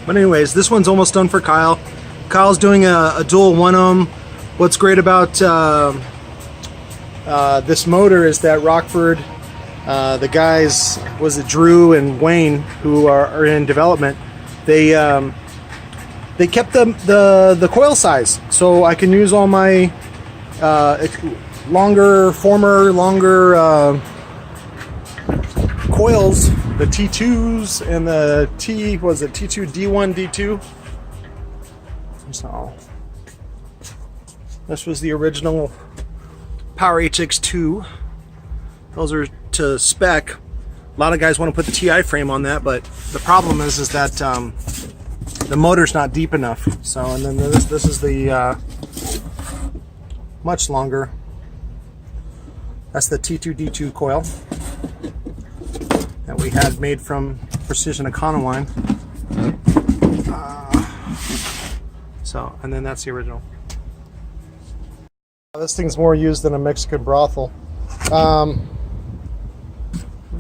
But anyways, this one's almost done for Kyle. Kyle's doing a dual 1 ohm. What's great about this motor is that Rockford, the guys, was it Drew and Wayne, who are in development, they kept the coil size, so I can use all my longer coils, the T2s and the T2 D1 D2. So this was the original Power HX2. Those are to spec. A lot of guys want to put the TI frame on that, but the problem is that the motor's not deep enough. So, and then this is the much longer. That's the T2 D2 coil that we had made from Precision Econoline. So, and then that's the original. This thing's more used than a Mexican brothel.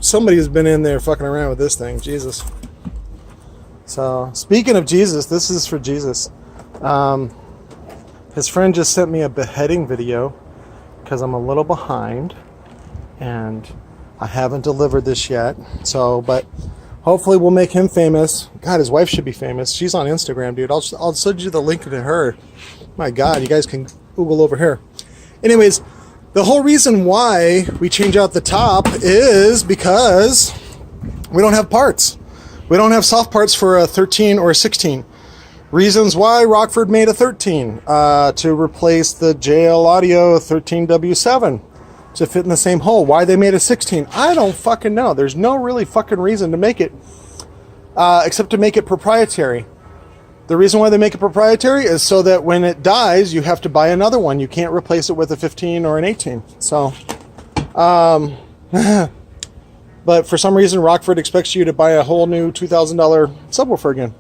Somebody's been in there fucking around with this thing, Jesus. So, speaking of Jesus, this is for Jesus. His friend just sent me a beheading video because I'm a little behind and I haven't delivered this yet. So, but hopefully we'll make him famous. God, his wife should be famous. She's on Instagram, dude. I'll send you the link to her. My God, you guys can Google over here. Anyways, the whole reason why we change out the top is because we don't have parts. We don't have soft parts for a 13 or a 16. Reasons why Rockford made a 13 to replace the JL Audio 13W7 to fit in the same hole. Why they made a 16, I don't fucking know. There's no really fucking reason to make it except to make it proprietary. The reason why they make it proprietary is so that when it dies, you have to buy another one. You can't replace it with a 15 or an 18. So, but for some reason, Rockford expects you to buy a whole new $2,000 subwoofer again.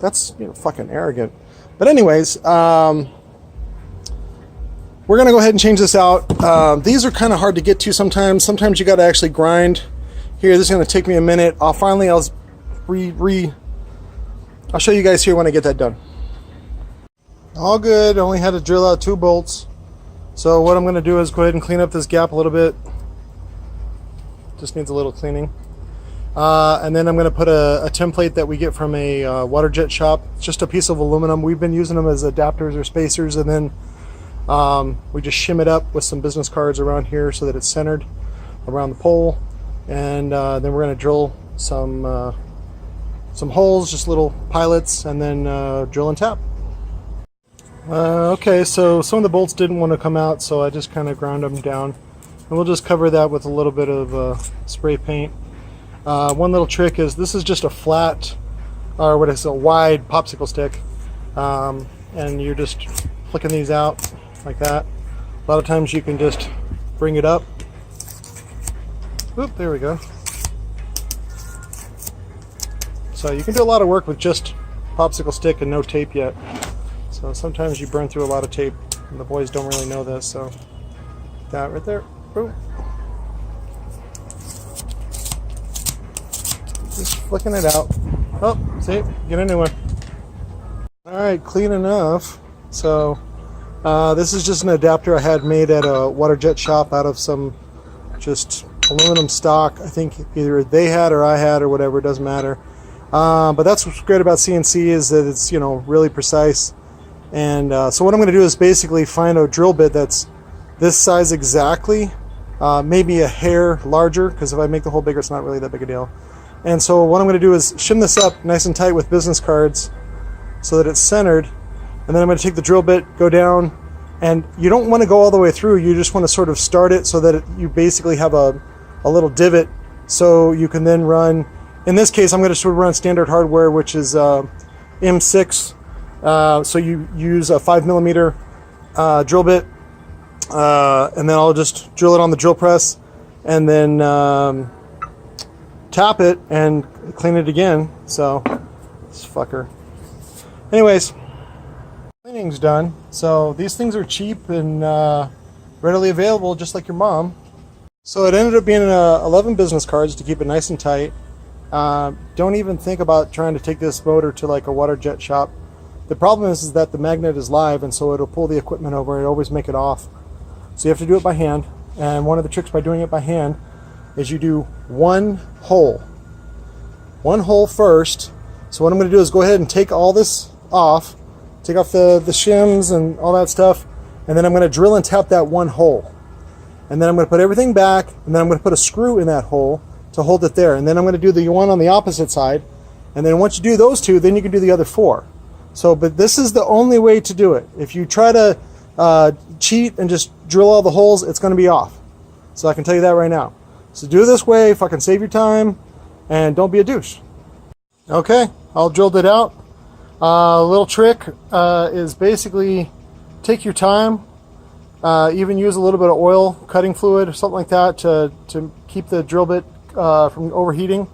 That's, you know, fucking arrogant. But anyways, we're gonna go ahead and change this out. These are kind of hard to get to sometimes. Sometimes you got to actually grind. Here, this is gonna take me a minute. I'll show you guys here when I get that done. All good. Only had to drill out 2 bolts. So what I'm gonna do is go ahead and clean up this gap a little bit. Just needs a little cleaning. And then I'm going to put a template that we get from a water jet shop. It's just a piece of aluminum. We've been using them as adapters or spacers, and then we just shim it up with some business cards around here so that it's centered around the pole. And then we're going to drill some holes, just little pilots, and then drill and tap. Okay, so some of the bolts didn't want to come out, so I just kind of ground them down. And we'll just cover that with a little bit of spray paint. One little trick is this is just a flat, or what is a wide popsicle stick, and you're just flicking these out like that. A lot of times you can just bring it up. Oop, there we go. So you can do a lot of work with just popsicle stick and no tape yet. So sometimes you burn through a lot of tape, and the boys don't really know this. So that right there. Boom. Just flicking it out. Oh, see, get a new one. All right, clean enough. So this is just an adapter I had made at a water jet shop out of some just aluminum stock. I think either they had or I had or whatever, it doesn't matter. But that's what's great about CNC is that it's, you know, really precise. And so what I'm going to do is basically find a drill bit that's this size exactly, maybe a hair larger, because if I make the hole bigger, it's not really that big a deal. And so what I'm going to do is shim this up nice and tight with business cards so that it's centered. And then I'm going to take the drill bit, go down, and you don't want to go all the way through. You just want to sort of start it so that you basically have a little divot so you can then run. In this case, I'm going to sort of run standard hardware, which is M6. So you use a 5mm drill bit, and then I'll just drill it on the drill press, and then tap it and clean it again. So this fucker. Anyways, cleaning's done. So these things are cheap and readily available, just like your mom. So it ended up being 11 business cards to keep it nice and tight. Don't even think about trying to take this motor to like a water jet shop. The problem is that the magnet is live, and so it'll pull the equipment over and always make it off. So you have to do it by hand. And one of the tricks by doing it by hand is you do one hole first. So what I'm going to do is go ahead and take all this off, take off the shims and all that stuff, and then I'm going to drill and tap that one hole. And then I'm going to put everything back, and then I'm going to put a screw in that hole to hold it there. And then I'm going to do the one on the opposite side. And then once you do those two, then you can do the other four. So, but this is the only way to do it. If you try to cheat and just drill all the holes, it's going to be off. So I can tell you that right now. So do it this way, fucking save your time, and don't be a douche. Okay, all drilled it out. A little trick is basically take your time, even use a little bit of oil, cutting fluid or something like that to keep the drill bit from overheating,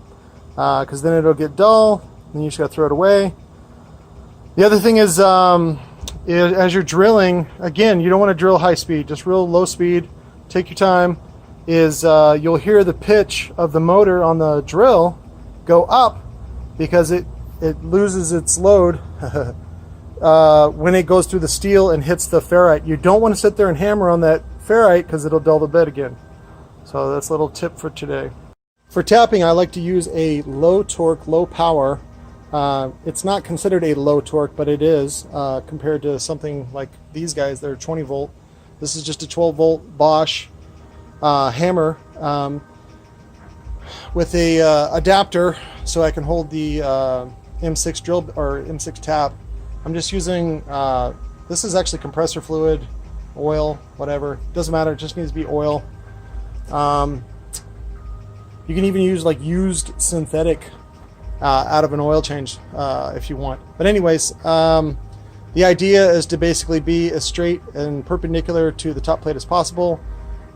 because then it'll get dull and you just got to throw it away. The other thing is, as you're drilling, again, you don't want to drill high speed, just real low speed. Take your time. You'll hear the pitch of the motor on the drill go up because it loses its load when it goes through the steel and hits the ferrite. You don't want to sit there and hammer on that ferrite because it'll dull the bed again. So that's a little tip for today. For tapping, I like to use a low torque, low power. It's not considered a low torque, but it is compared to something like these guys that are 20 volt. This is just a 12 volt Bosch hammer with a adapter so I can hold the M6 drill or M6 tap. I'm just using this is actually compressor fluid, oil, whatever, doesn't matter, it just needs to be oil. You can even use like used synthetic out of an oil change if you want. But anyways, the idea is to basically be as straight and perpendicular to the top plate as possible,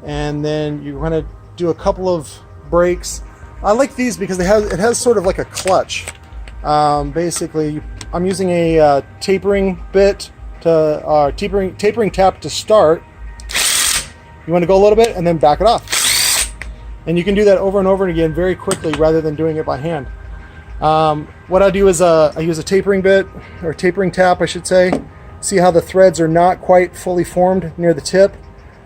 and then you're going to do a couple of breaks. I like these because it has sort of like a clutch. Basically, I'm using a tapering bit to tapering tap to start. You want to go a little bit and then back it off, and you can do that over and over again very quickly rather than doing it by hand. What I do is I use a tapering bit, or tapering tap I should say. See how the threads are not quite fully formed near the tip,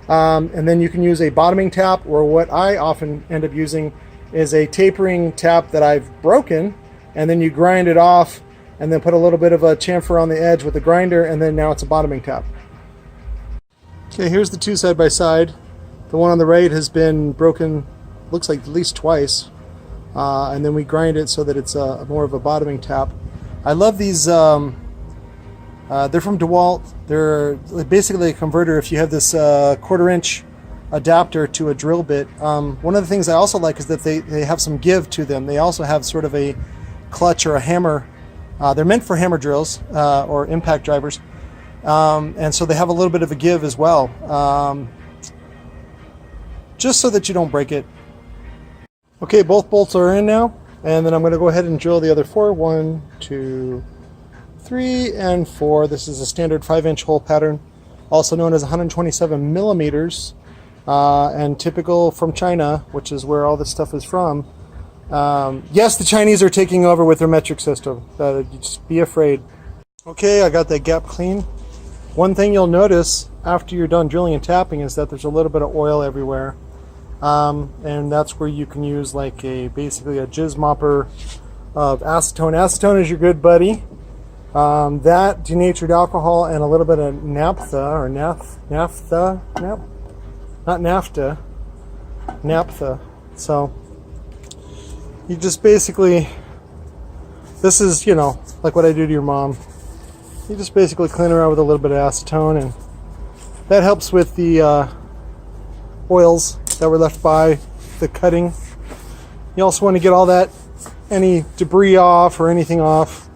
and then you can use a bottoming tap, or what I often end up using is a tapering tap that I've broken, and then you grind it off and then put a little bit of a chamfer on the edge with the grinder, and then now it's a bottoming tap. Okay, here's the two side by side. The one on the right has been broken, looks like at least twice. And then we grind it so that it's more of a bottoming tap. I love these. They're from DeWalt. They're basically a converter. If you have this 1/4 inch adapter to a drill bit, one of the things I also like is that they have some give to them. They also have sort of a clutch or a hammer. They're meant for hammer drills or impact drivers, and so they have a little bit of a give as well, just so that you don't break it. Okay, both bolts are in now, and then I'm going to go ahead and drill the other four. 1, 2, 3, and 4. This is a standard 5-inch hole pattern, also known as 127 millimeters, and typical from China, which is where all this stuff is from. Yes, the Chinese are taking over with their metric system. Just be afraid. Okay, I got that gap clean. One thing you'll notice after you're done drilling and tapping is that there's a little bit of oil everywhere. And that's where you can use like basically a jizz mopper of acetone. Acetone is your good buddy. That denatured alcohol and a little bit of naphtha, or not naphtha. So you just basically, this is, you know, like what I do to your mom. You just basically clean around with a little bit of acetone, and that helps with the oils that were left by the cutting. You also want to get all that, any debris off or anything off,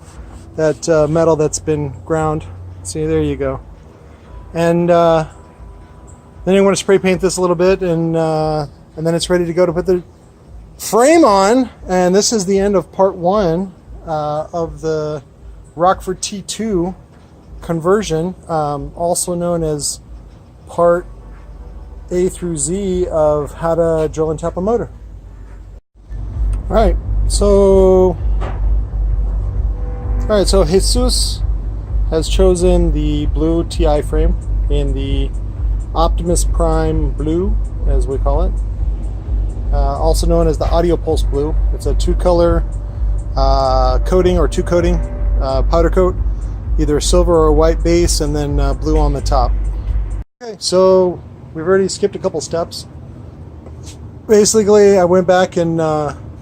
that metal that's been ground. See, there you go. And then you want to spray paint this a little bit, and then it's ready to go to put the frame on. And this is the end of part 1 of the Rockford T2 conversion, also known as part A through Z of how to drill and tap a motor. All right, So, all right, so Jesus has chosen the blue TI frame in the Optimus Prime Blue, as we call it, also known as the Audio Pulse Blue. It's a two-color coating or two-coating powder coat, either a silver or a white base, and then blue on the top. Okay, so we've already skipped a couple steps. Basically, I went back and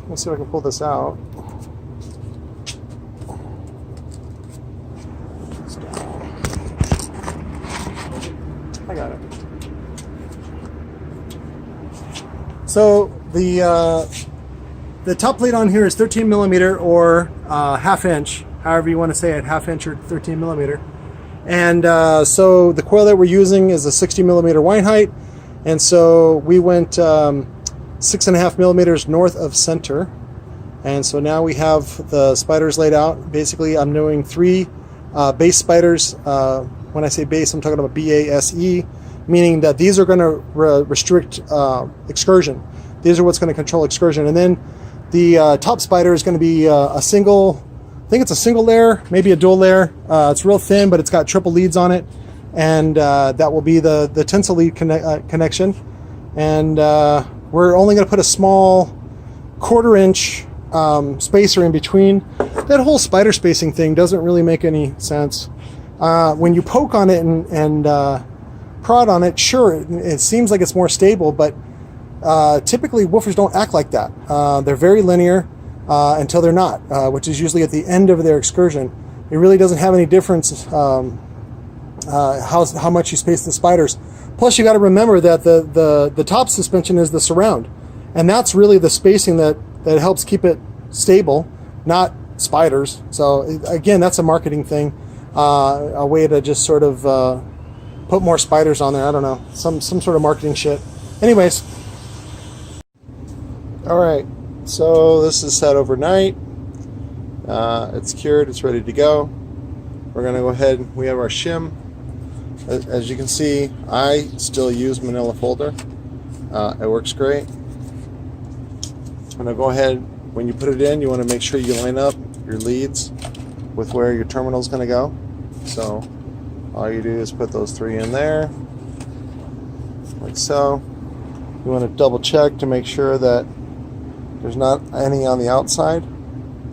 let's see if I can pull this out. I got it. So the top plate on here is 13 millimeter or half inch, however you want to say it, half inch or 13 millimeter. And so the coil that we're using is a 60 millimeter wine height, and so we went 6.5 millimeters north of center. And so now we have the spiders laid out. Basically, I'm doing 3 base spiders. When I say base, I'm talking about BASE, meaning that these are going to restrict excursion. These are what's going to control excursion. And then the top spider is going to be a single, I think it's a single layer, maybe a dual layer. It's real thin, but it's got triple leads on it. And that will be the tensile lead connection. And we're only going to put a small 1/4 inch spacer in between. That whole spider spacing thing doesn't really make any sense. When you poke on it and prod on it, sure, it seems like it's more stable, but typically woofers don't act like that. They're very linear until they're not, which is usually at the end of their excursion. It really doesn't have any difference how much you space the spiders. Plus, you got to remember that the top suspension is the surround, and that's really the spacing that helps keep it stable, not spiders. So again, that's a marketing thing, a way to just sort of put more spiders on there. I don't know, some sort of marketing shit. Anyways, all right. So this is set overnight. It's cured. It's ready to go. We're gonna go ahead. We have our shim. As you can see, I still use manila folder. It works great. I'm going to go ahead, when you put it in, you want to make sure you line up your leads with where your terminal is going to go. So all you do is put those 3 in there, like so. You want to double check to make sure that there's not any on the outside.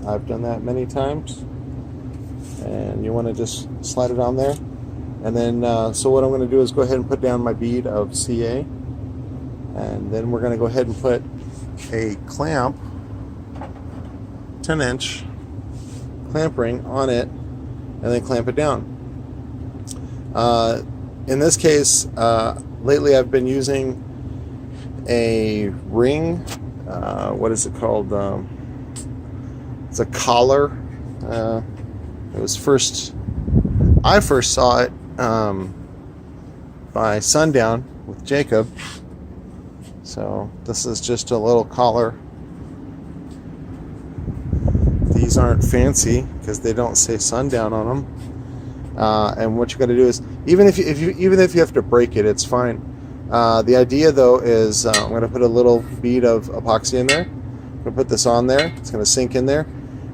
I've done that many times. And you want to just slide it on there. And then, so what I'm going to do is go ahead and put down my bead of CA. And then we're going to go ahead and put a clamp, 10-inch clamp ring on it, and then clamp it down. In this case, lately I've been using a ring. What is it called? It's a collar. It was I first saw it by sundown with Jacob. So this is just a little collar. These aren't fancy because they don't say sundown on them. And what you got to do is, even if you have to break it, it's fine. The idea though is I'm going to put a little bead of epoxy in there. I'm going to put this on there. It's going to sink in there.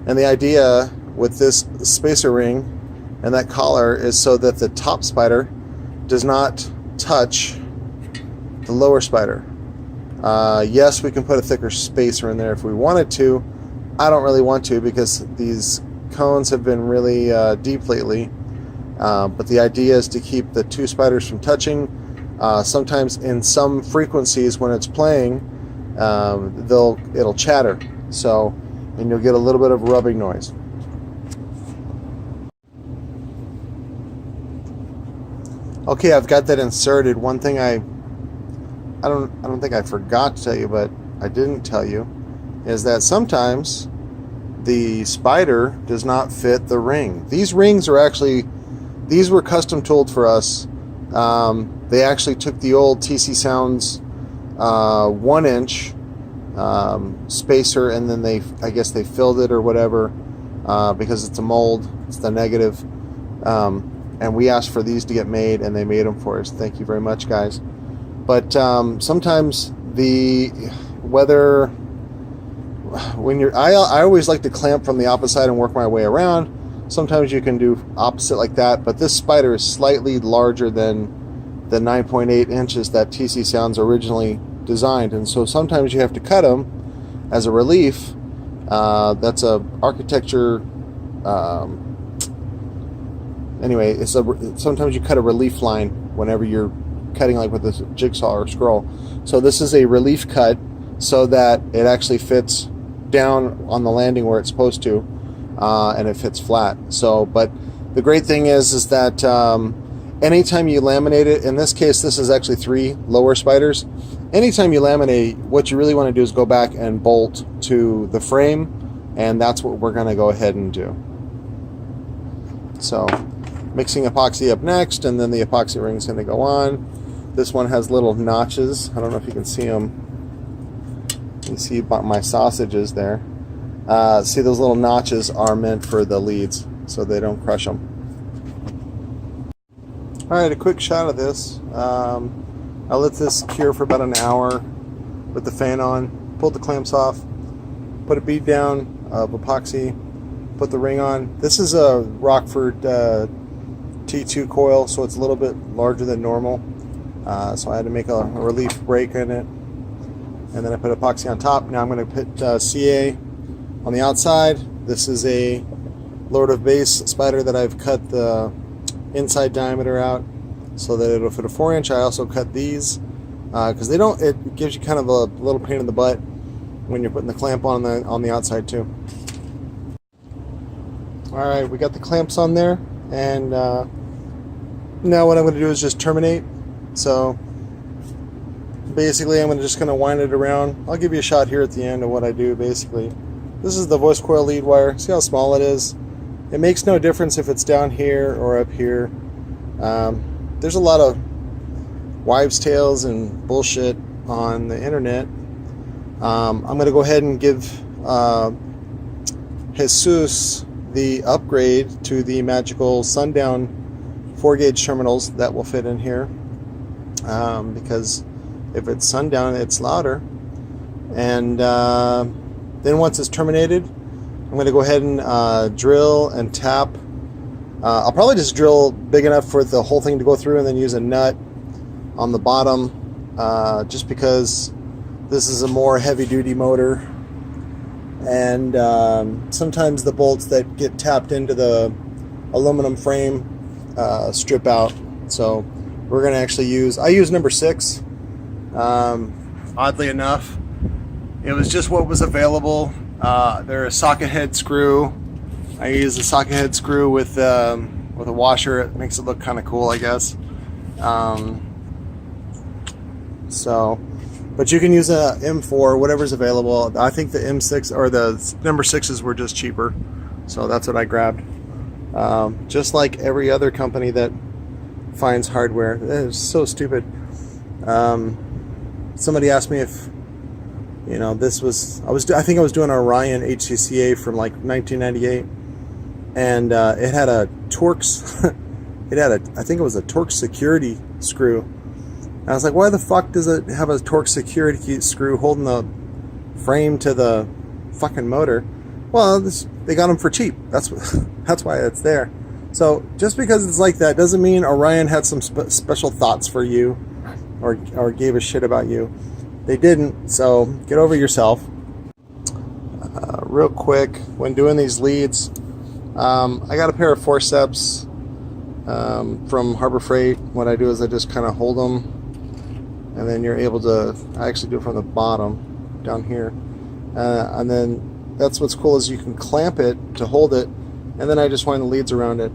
And the idea with this spacer ring and that collar is so that the top spider does not touch the lower spider. Yes, we can put a thicker spacer in there if we wanted to. I don't really want to because these cones have been really deep lately. But the idea is to keep the 2 spiders from touching. Sometimes in some frequencies when it's playing, it'll chatter. So, and you'll get a little bit of rubbing noise. Okay, I've got that inserted. One thing I don't think I forgot to tell you, but I didn't tell you, is that sometimes the spider does not fit the ring. These rings are actually, these were custom tooled for us. They actually took the old TC Sounds 1-inch spacer, and then I guess they filled it or whatever because it's a mold. It's the negative. And we asked for these to get made, and they made them for us. Thank you very much, guys. But sometimes whether when you're, I always like to clamp from the opposite side and work my way around. Sometimes you can do opposite like that, but this spider is slightly larger than the 9.8 inches that TC Sounds originally designed, and so sometimes you have to cut them as a relief. That's a architecture. Anyway, sometimes you cut a relief line whenever you're cutting, like with this jigsaw or scroll. So this is a relief cut so that it actually fits down on the landing where it's supposed to, and it fits flat. So, but the great thing is that anytime you laminate it, in this case, this is actually 3 lower spiders. Anytime you laminate, what you really want to do is go back and bolt to the frame, and that's what we're going to go ahead and do. So, mixing epoxy up next, and then the epoxy ring is going to go on. This one has little notches. I don't know if you can see them. You see my sausages there. See, those little notches are meant for the leads, so they don't crush them. Alright, a quick shot of this. I let this cure for about an hour with the fan on, pulled the clamps off, put a bead down of epoxy, put the ring on. This is a Rockford T2 coil, so it's a little bit larger than normal. So I had to make a relief break in it. And then I put epoxy on top. Now I'm going to put CA on the outside. This is a Lord of Base spider that I've cut the inside diameter out so that it'll fit a 4-inch. I also cut these because they don't. It gives you kind of a little pain in the butt when you're putting the clamp on the outside too. All right, we got the clamps on there, and now what I'm going to do is just terminate. So basically, I'm just going to wind it around. I'll give you a shot here at the end of what I do. Basically, this is the voice coil lead wire. See how small it is? It makes no difference if it's down here or up here. There's a lot of wives' tales and bullshit on the internet. I'm going to go ahead and give Jesus the upgrade to the magical sundown 4-gauge terminals that will fit in here, because if it's sundown, it's louder. And then once it's terminated, I'm going to go ahead and drill and tap. I'll probably just drill big enough for the whole thing to go through, and then use a nut on the bottom, just because this is a more heavy-duty motor, and sometimes the bolts that get tapped into the aluminum frame strip out. So we're going to actually I use number 6. Oddly enough, it was just what was available. They're a socket head screw. I use a socket head screw with a washer. It makes it look kind of cool, I guess. But you can use a M4, whatever's available. I think the M6 or the number 6s were just cheaper, so that's what I grabbed. Just like every other company that finds hardware, it's so stupid. Somebody asked me if, you know, this was, I think I was doing an Orion HCCA from like 1998, and it had a Torx, I think it was a Torx security screw. And I was like, why the fuck does it have a Torx security screw holding the frame to the fucking motor? Well, they got them for cheap. That's why it's there. So just because it's like that doesn't mean Orion had some special thoughts for you, or gave a shit about you. They didn't, so get over yourself. Real quick, when doing these leads, I got a pair of forceps from Harbor Freight. What I do is I just kind of hold them, and then you're able to, I actually do it from the bottom down here, and then that's what's cool is you can clamp it to hold it, and then I just wind the leads around it.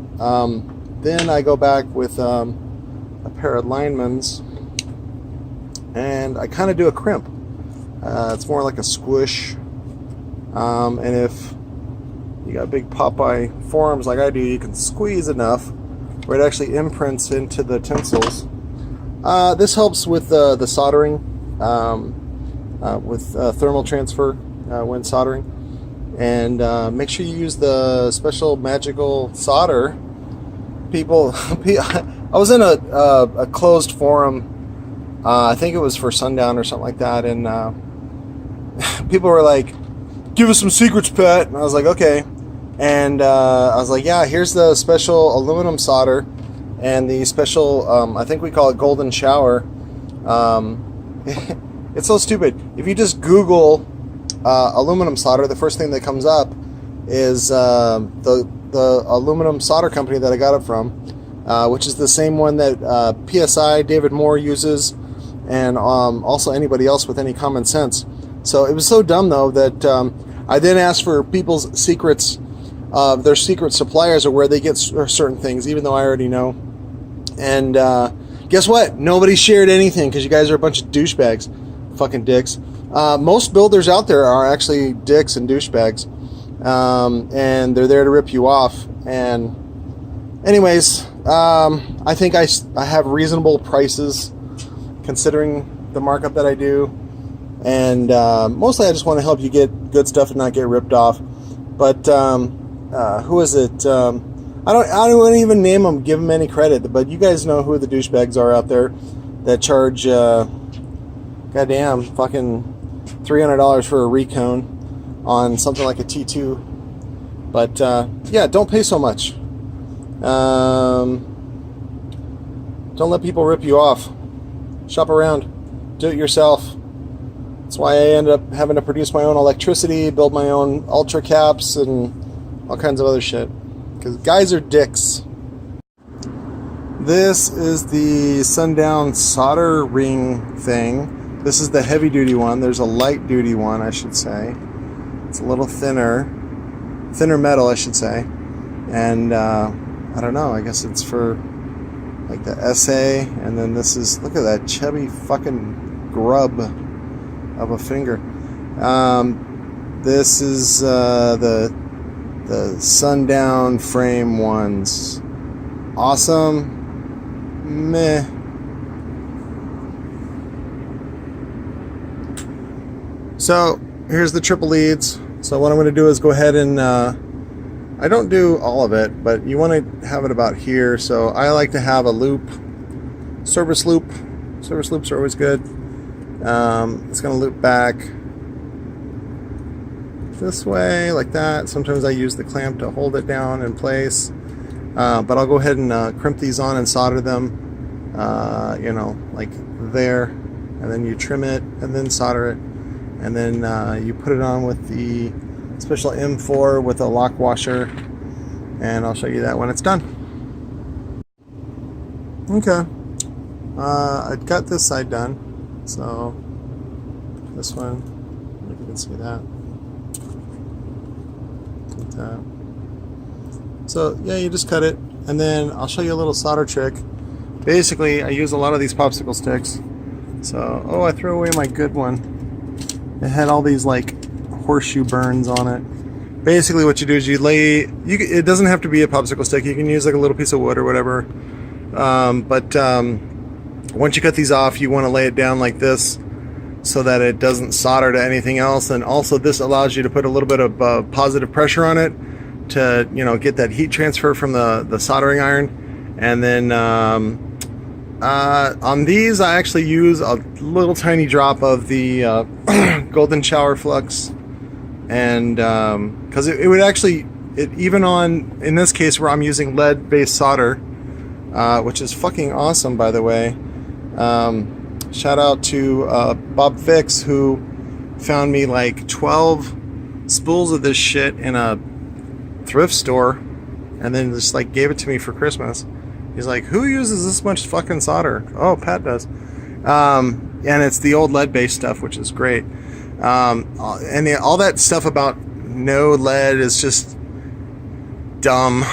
Then I go back with a pair of linemans, and I kind of do a crimp. It's more like a squish, and if you got big Popeye forearms like I do, you can squeeze enough where it actually imprints into the tensils. This helps with the soldering, with thermal transfer when soldering. And make sure you use the special magical solder. People, I was in a closed forum. I think it was for Sundown or something like that, and people were like, give us some secrets, Pat. And I was like, okay. And I was like, yeah, here's the special aluminum solder and the special, I think we call it golden shower. It's so stupid. If you just Google aluminum solder, the first thing that comes up is the aluminum solder company that I got it from, which is the same one that PSI, David Moore uses, and also anybody else with any common sense. So it was so dumb, though, that I then asked for people's secrets, their secret suppliers, or where they get certain things, even though I already know. And guess what? Nobody shared anything because you guys are a bunch of douchebags. Fucking dicks. Most builders out there are actually dicks and douchebags. And they're there to rip you off. And anyways, I think I have reasonable prices considering the markup that I do. And mostly I just want to help you get good stuff and not get ripped off. But who is it? I don't even name them, give them any credit, but you guys know who the douchebags are out there that charge goddamn fucking $300 for a recone on something like a T2. But yeah, don't pay so much. Don't let people rip you off. Shop around. Do it yourself. That's why I ended up having to produce my own electricity, build my own ultra caps, and all kinds of other shit. Because guys are dicks. This is the sundown solder ring thing. This is the heavy duty one. There's a light duty one, I should say. It's a little thinner metal, I should say. And I don't know, I guess it's for like the SA. And then this is, look at that chubby fucking grub of a finger. This is the sundown frame ones. Awesome. Meh. So here's the triple leads. So what I'm going to do is go ahead and I don't do all of it, but you want to have it about here. So I like to have a loop, service loop. Service loops are always good. It's going to loop back this way, like that. Sometimes I use the clamp to hold it down in place. But I'll go ahead and crimp these on and solder them, you know, like there. And then you trim it and then solder it. And then you put it on with the special M4 with a lock washer. And I'll show you that when it's done. Okay. I got this side done. So this one, if you can see that. Like that. So yeah, you just cut it, and then I'll show you a little solder trick. Basically, I use a lot of these popsicle sticks. So, oh, I threw away my good one. It had all these like horseshoe burns on it. Basically, what you do is you lay. It doesn't have to be a popsicle stick. You can use like a little piece of wood or whatever. Once you cut these off, you want to lay it down like this, so that it doesn't solder to anything else. And also, this allows you to put a little bit of positive pressure on it to, you know, get that heat transfer from the soldering iron. And then on these, I actually use a little tiny drop of the golden shower flux, and because it would actually, even on, in this case where I'm using lead based solder, which is fucking awesome, by the way. Shout out to Bob Fix, who found me like 12 spools of this shit in a thrift store, and then just like gave it to me for Christmas. He's like, who uses this much fucking solder? Oh, Pat does. And it's the old lead based stuff, which is great. And all that stuff about no lead is just dumb.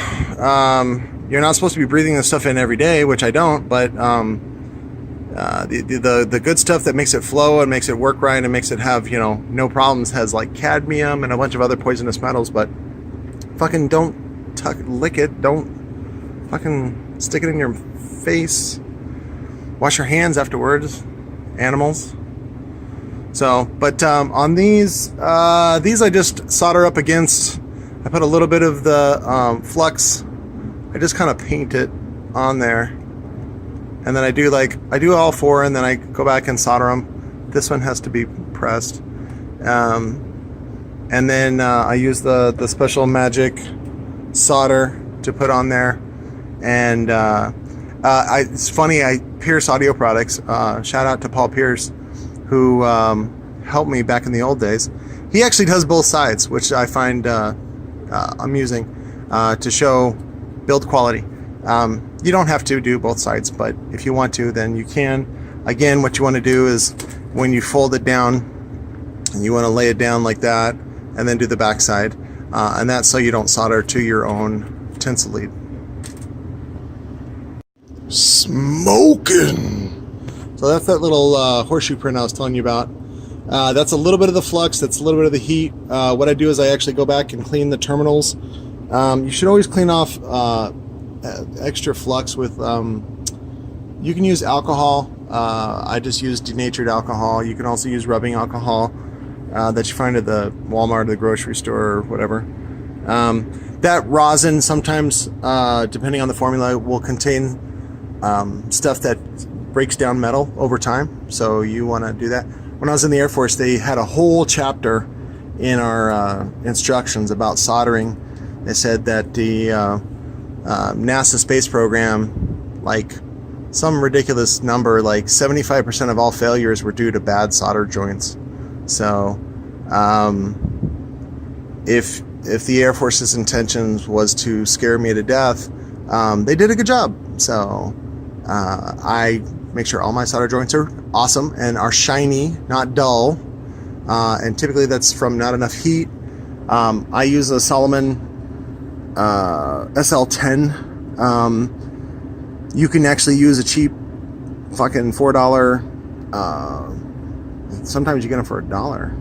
You're not supposed to be breathing this stuff in every day, which I don't, but the good stuff that makes it flow and makes it work right and makes it have, you know, no problems has like cadmium and a bunch of other poisonous metals. But fucking don't lick it. Don't fucking stick it in your face. Wash your hands afterwards, animals. So, but on these I just solder up against. I put a little bit of the flux. I just kind of paint it on there, and then I do all four, and then I go back and solder them. This one has to be pressed, and and then I use the special magic solder to put on there. And it's funny, Pierce Audio Products, shout out to Paul Pierce, who helped me back in the old days. He actually does both sides, which I find amusing, to show build quality. You don't have to do both sides, but if you want to, then you can. Again, what you want to do is when you fold it down, and you want to lay it down like that, and then do the back side, and that's so you don't solder to your own tinsel lead. Smoking! So that's that little horseshoe print I was telling you about. That's a little bit of the flux, that's a little bit of the heat. What I do is I actually go back and clean the terminals. You should always clean off extra flux with, you can use alcohol. I just use denatured alcohol. You can also use rubbing alcohol that you find at the Walmart or the grocery store or whatever. That rosin sometimes, depending on the formula, will contain stuff that breaks down metal over time. So you want to do that. When I was in the Air Force, they had a whole chapter in our instructions about soldering. They said that the NASA space program, like some ridiculous number, like 75% of all failures were due to bad solder joints. So if the Air Force's intentions was to scare me to death, they did a good job. So I make sure all my solder joints are awesome and are shiny, not dull. And typically that's from not enough heat. I use a Solomon SL10. You can actually use a cheap fucking $4. Sometimes you get them for $1.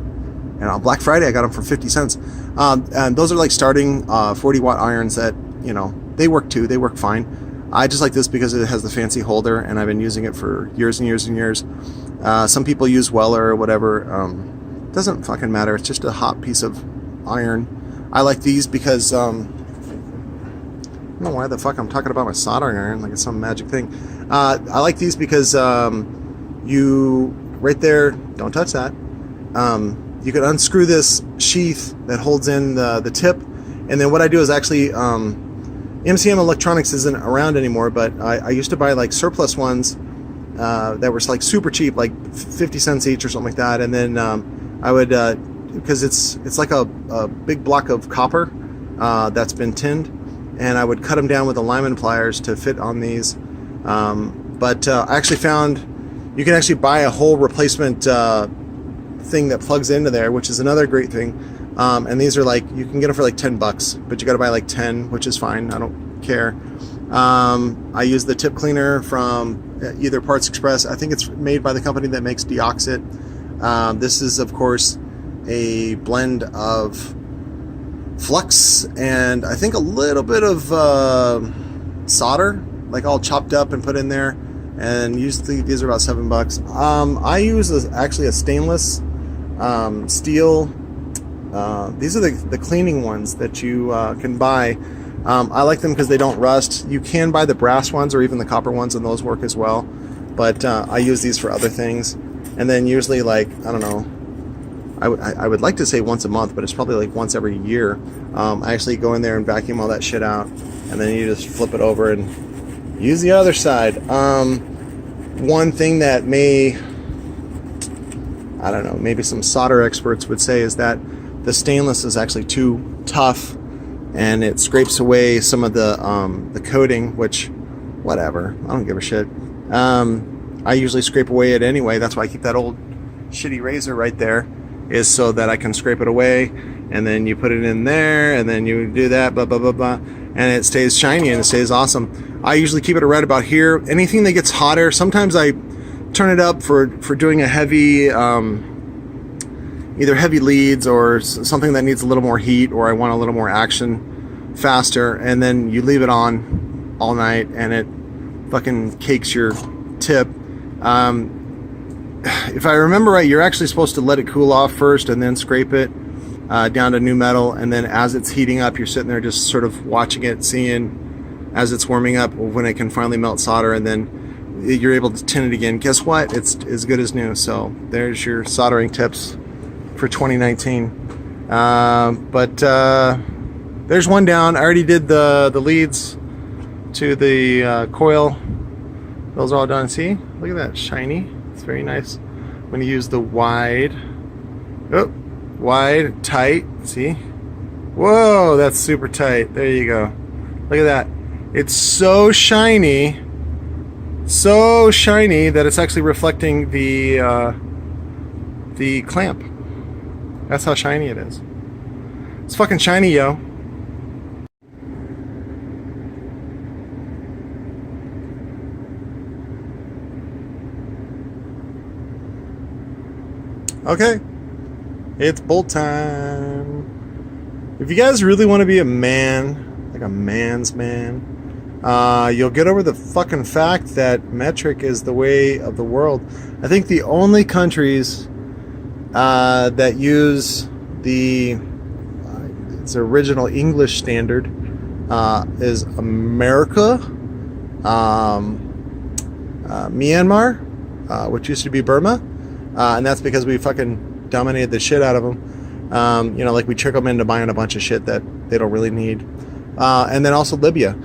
And on Black Friday, I got them for 50 cents. And those are like starting 40-watt irons that, you know, they work too. They work fine. I just like this because it has the fancy holder, and I've been using it for years and years and years. Some people use Weller or whatever. Doesn't fucking matter. It's just a hot piece of iron. I like these because I don't know why the fuck I'm talking about my soldering iron like it's some magic thing. I like these because you right there, don't touch that. You can unscrew this sheath that holds in the tip, and then what I do is actually MCM Electronics isn't around anymore, but I used to buy like surplus ones that were like super cheap, like 50 cents each or something like that, and then I would because it's like a big block of copper that's been tinned, and I would cut them down with the Lyman pliers to fit on these. But I actually found you can actually buy a whole replacement thing that plugs into there, which is another great thing. And these are like, you can get them for like $10, but you got to buy like 10, which is fine. I don't care. I use the tip cleaner from either Parts Express. I think it's made by the company that makes Deoxit. This is, of course, a blend of flux and I think a little bit of solder, like all chopped up and put in there. And usually these are about $7. I use actually a stainless steel. These are the cleaning ones that you can buy. I like them because they don't rust. You can buy the brass ones or even the copper ones, and those work as well. But I use these for other things. And then usually, like, I don't know, I would like to say once a month, but it's probably like once every year. I actually go in there and vacuum all that shit out, and then you just flip it over and use the other side. One thing that I don't know, maybe some solder experts would say is that the stainless is actually too tough and it scrapes away some of the coating, which, whatever, I don't give a shit. I usually scrape away it anyway. That's why I keep that old shitty razor right there, is so that I can scrape it away, and then you put it in there, and then you do that, blah, blah, blah, blah, and it stays shiny and it stays awesome. I usually keep it right about here. Anything that gets hotter, sometimes I turn it up for doing a heavy, either heavy leads or something that needs a little more heat, or I want a little more action faster, and then you leave it on all night and it fucking cakes your tip. If I remember right, you're actually supposed to let it cool off first and then scrape it down to new metal, and then as it's heating up, you're sitting there just sort of watching it, seeing as it's warming up when it can finally melt solder, and then you're able to tin it again. Guess what? It's as good as new. So there's your soldering tips for 2019. But there's one down. I already did the leads to the coil. Those are all done. See, look at that, shiny. It's very nice. I'm going to use the wide, tight. See, whoa, that's super tight. There you go. Look at that. It's so shiny that it's actually reflecting the clamp. That's how shiny it is. It's fucking shiny, yo. Okay, it's bolt time. If you guys really want to be a man, like a man's man, you'll get over the fucking fact that metric is the way of the world. I think the only countries that use its original English standard is America, Myanmar, which used to be Burma. And that's because we fucking dominated the shit out of them. You know, like we trick them into buying a bunch of shit that they don't really need. And then also Libya.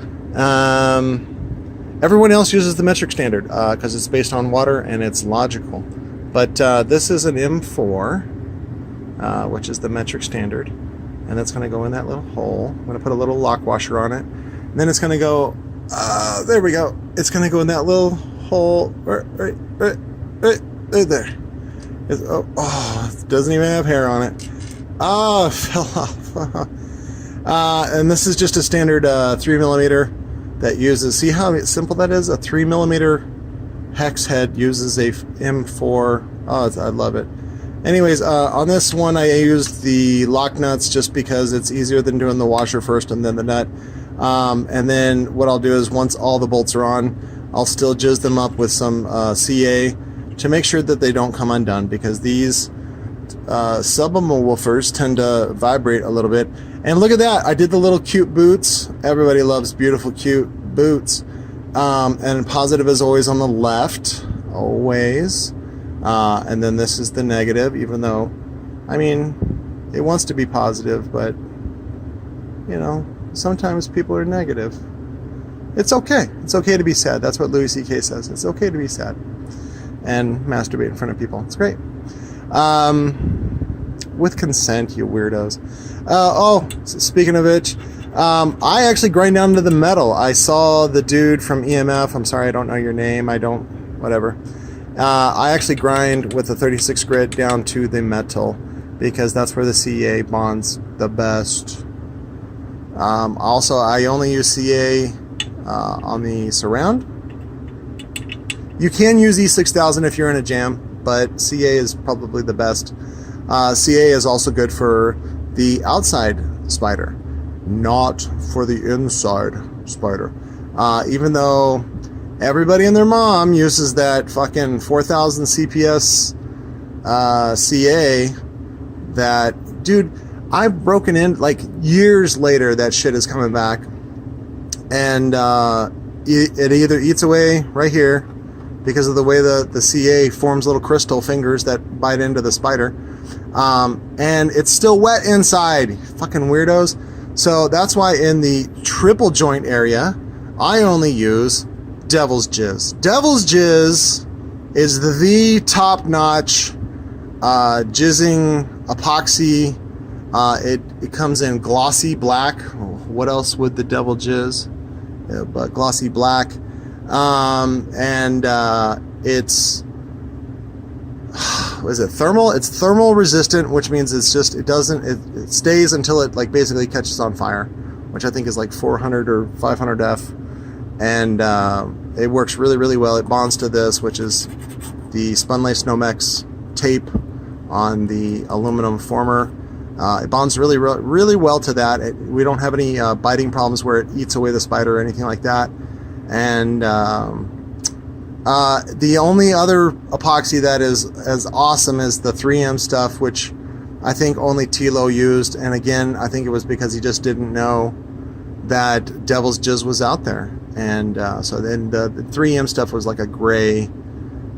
Everyone else uses the metric standard because it's based on water and it's logical. But this is an M4, which is the metric standard. And that's going to go in that little hole. I'm going to put a little lock washer on it. And then it's going to go, there we go. It's going to go in that little hole right there. It doesn't even have hair on it. Oh, it fell off. And this is just a standard 3mm that uses, see how simple that is? A 3mm hex head uses a M4. Oh, I love it. Anyways, on this one I used the lock nuts just because it's easier than doing the washer first and then the nut. And then what I'll do is once all the bolts are on, I'll still jizz them up with some CA to make sure that they don't come undone, because these subwoofers tend to vibrate a little bit. And look at that, I did the little cute boots. Everybody loves beautiful cute boots. And positive is always on the left, always. And then this is the negative, even though, I mean, it wants to be positive, but you know, sometimes people are negative. It's okay. It's okay to be sad. That's what Louis C.K. says. It's okay to be sad and masturbate in front of people. It's great. With consent, you weirdos. Speaking of which, I actually grind down to the metal. I saw the dude from EMF. I'm sorry, I don't know your name. Whatever. I actually grind with a 36 grit down to the metal because that's where the CA bonds the best. Also, I only use CA on the surround. You can use E6000 if you're in a jam, but CA is probably the best. CA is also good for the outside spider, not for the inside spider. Even though everybody and their mom uses that fucking 4000 CPS CA, that, dude, I've broken in, like, years later, that shit is coming back. And it either eats away right here because of the way the CA forms little crystal fingers that bite into the spider. And it's still wet inside, fucking weirdos. So that's why in the triple joint area, I only use Devil's Jizz. Devil's Jizz is the top-notch jizzing epoxy. It comes in glossy black. What else would the Devil Jizz? But glossy black. It's is it thermal? It's thermal resistant, which means it stays until it like basically catches on fire, which I think is like 400 or 500 F, and it works really, really well. It bonds to this, which is the Spunlace Nomex tape on the aluminum former. It bonds really, really well to that. We don't have any biting problems where it eats away the spider or anything like that. And the only other epoxy that is as awesome as the 3M stuff, which I think only Tilo used. And again, I think it was because he just didn't know that Devil's Jizz was out there. And so then the 3M stuff was like a gray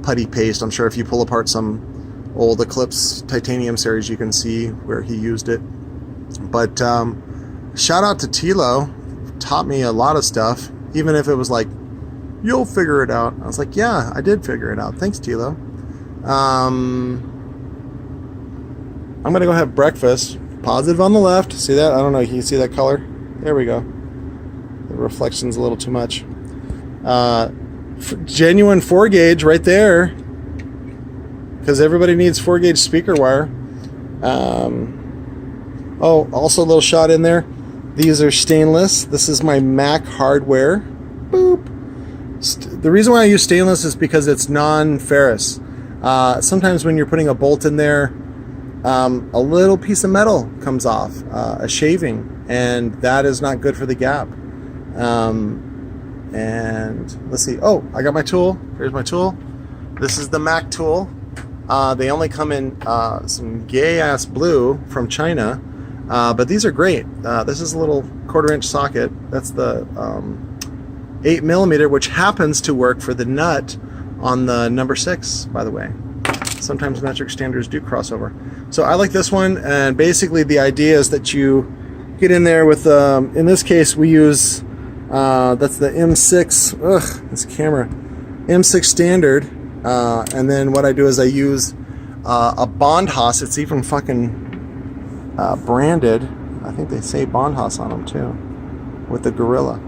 putty paste. I'm sure if you pull apart some old Eclipse titanium series, you can see where he used it. But shout out to Tilo, taught me a lot of stuff, even if it was like, you'll figure it out. I was like, yeah, I did figure it out. Thanks, Tilo. I'm gonna go have breakfast. Positive on the left. See that? I don't know. Can you see that color? There we go. The reflection's a little too much. Genuine 4-gauge right there, because everybody needs 4-gauge speaker wire. Oh, also a little shot in there. These are stainless. This is my Mac hardware. Boop. The reason why I use stainless is because it's non-ferrous. Sometimes when you're putting a bolt in there, a little piece of metal comes off, a shaving, and that is not good for the gap. And let's see. Oh, I got my tool. Here's my tool. This is the Mac tool. They only come in some gay-ass blue from China, but these are great. This is a little 1/4-inch socket. That's the 8mm, which happens to work for the nut on the number 6, by the way. Sometimes metric standards do cross over. So I like this one, and basically the idea is that you get in there with, in this case we use, that's the M6, this camera, M6 standard, and then what I do is I use a Bondhaus. It's even fucking branded. I think they say Bondhaus on them too, with the Gorilla.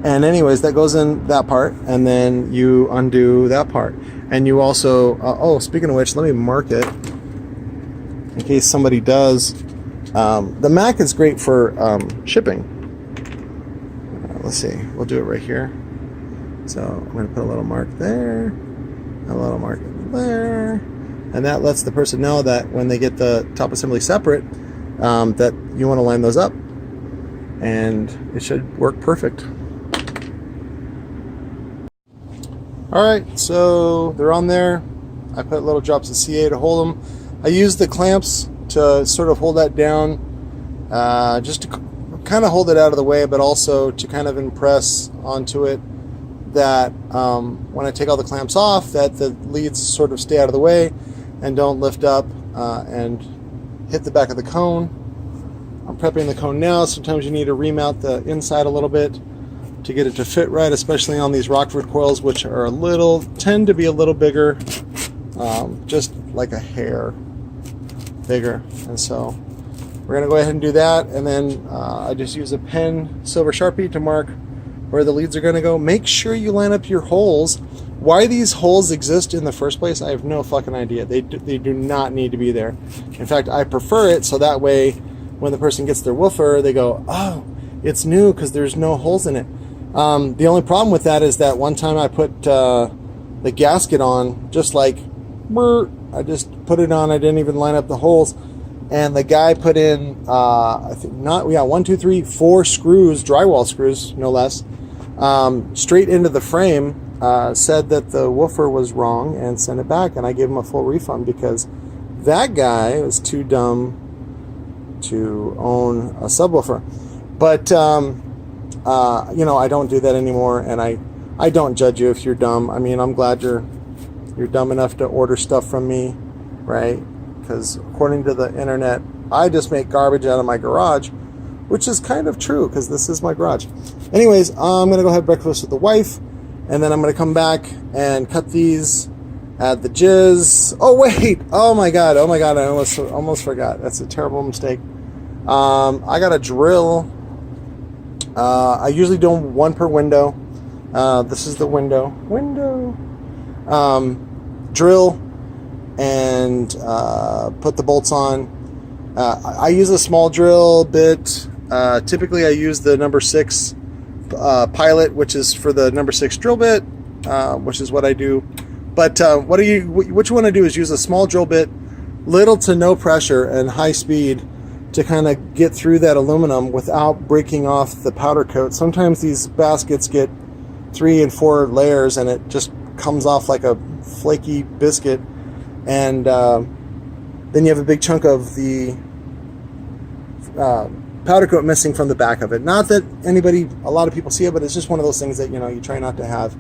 And anyways, that goes in that part, and then you undo that part. And you also, oh, speaking of which, let me mark it in case somebody does. The Mac is great for shipping. Let's see, we'll do it right here. So I'm going to put a little mark there, a little mark there, and that lets the person know that when they get the top assembly separate, that you want to line those up, and it should work perfect. Alright, so they're on there. I put little drops of CA to hold them. I use the clamps to sort of hold that down, just to kind of hold it out of the way, but also to kind of impress onto it that when I take all the clamps off, that the leads sort of stay out of the way and don't lift up and hit the back of the cone. I'm prepping the cone now. Sometimes you need to remount the inside a little bit to get it to fit right, especially on these Rockford coils, which are tend to be a little bigger, just like a hair bigger. And so we're gonna go ahead and do that, and then I just use a pen silver Sharpie to mark where the leads are gonna go. Make sure you line up your holes. Why these holes exist in the first place, I have no fucking idea. They do not need to be there. In fact, I prefer it so that way when the person gets their woofer, they go, oh, it's new because there's no holes in it. The only problem with that is that one time I put the gasket on, just like, I just put it on, I didn't even line up the holes, and the guy put in, I think not, we got 1, 2, 3, 4 screws, drywall screws, no less, straight into the frame, said that the woofer was wrong and sent it back, and I gave him a full refund because that guy was too dumb to own a subwoofer. But, you know, I don't do that anymore, and I don't judge you if you're dumb. I mean, I'm glad you're dumb enough to order stuff from me, right? Because according to the internet, I just make garbage out of my garage, which is kind of true because this is my garage. Anyways, I'm gonna go have breakfast with the wife, and then I'm gonna come back and cut these, add the jizz. Oh wait, oh my god, I almost forgot. That's a terrible mistake. I got a drill. I usually do one per window. This is the window. Drill and put the bolts on. I use a small drill bit. Typically I use the number 6 pilot, which is for the number 6 drill bit, which is what I do. But what you want to do is use a small drill bit, little to no pressure and high speed, to kind of get through that aluminum without breaking off the powder coat. Sometimes these baskets get 3 and 4 layers and it just comes off like a flaky biscuit, and then you have a big chunk of the powder coat missing from the back of it. Not that a lot of people see it, but it's just one of those things that, you know, you try not to have.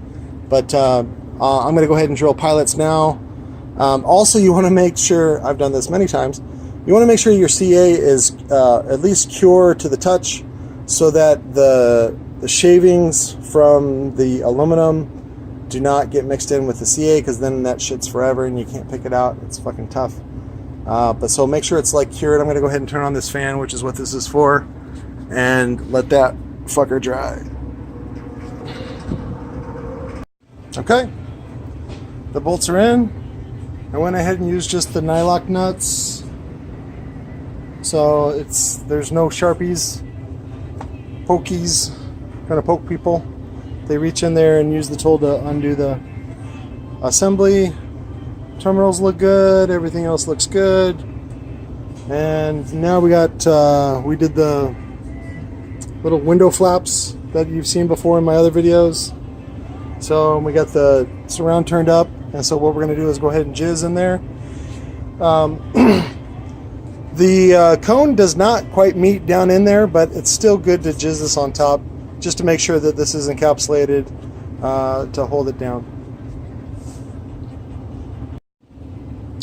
But I'm going to go ahead and drill pilots now. Also, you want to make sure, I've done this many times, You want to make sure your CA is at least cure to the touch, so that the shavings from the aluminum do not get mixed in with the CA, because then that shit's forever and you can't pick it out. It's fucking tough. But so make sure it's like cured. I'm going to go ahead and turn on this fan, which is what this is for, and let that fucker dry. Okay, the bolts are in. I went ahead and used just the nylock nuts, so there's no Sharpies, pokies, gonna poke people. They reach in there and use the tool to undo the assembly. Terminals look good, everything else looks good. And now we got, we did the little window flaps that you've seen before in my other videos. So we got the surround turned up, and so what we're gonna do is go ahead and jizz in there. The cone does not quite meet down in there, but it's still good to jizz this on top, just to make sure that this is encapsulated to hold it down.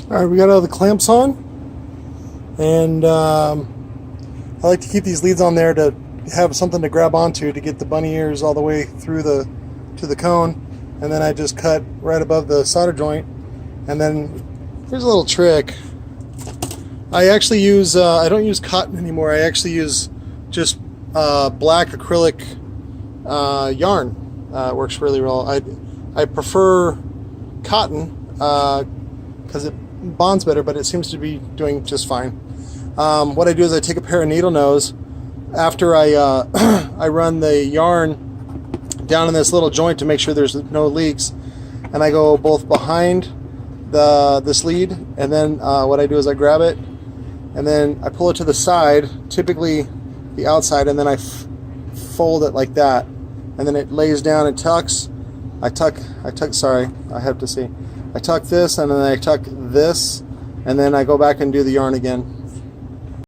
All right, we got all the clamps on, and I like to keep these leads on there to have something to grab onto to get the bunny ears all the way through to the cone, and then I just cut right above the solder joint. And then here's a little trick. I actually use I don't use cotton anymore. I actually use just black acrylic yarn. It works really well. I prefer cotton because it bonds better, but it seems to be doing just fine. What I do is I take a pair of needle nose after I I run the yarn down in this little joint to make sure there's no leaks, and I go both behind this lead, and then what I do is I grab it and then I pull it to the side, typically the outside, and then I fold it like that, and then it lays down and tucks. I tuck, sorry, I have to see. I tuck this, and then I tuck this, and then I go back and do the yarn again.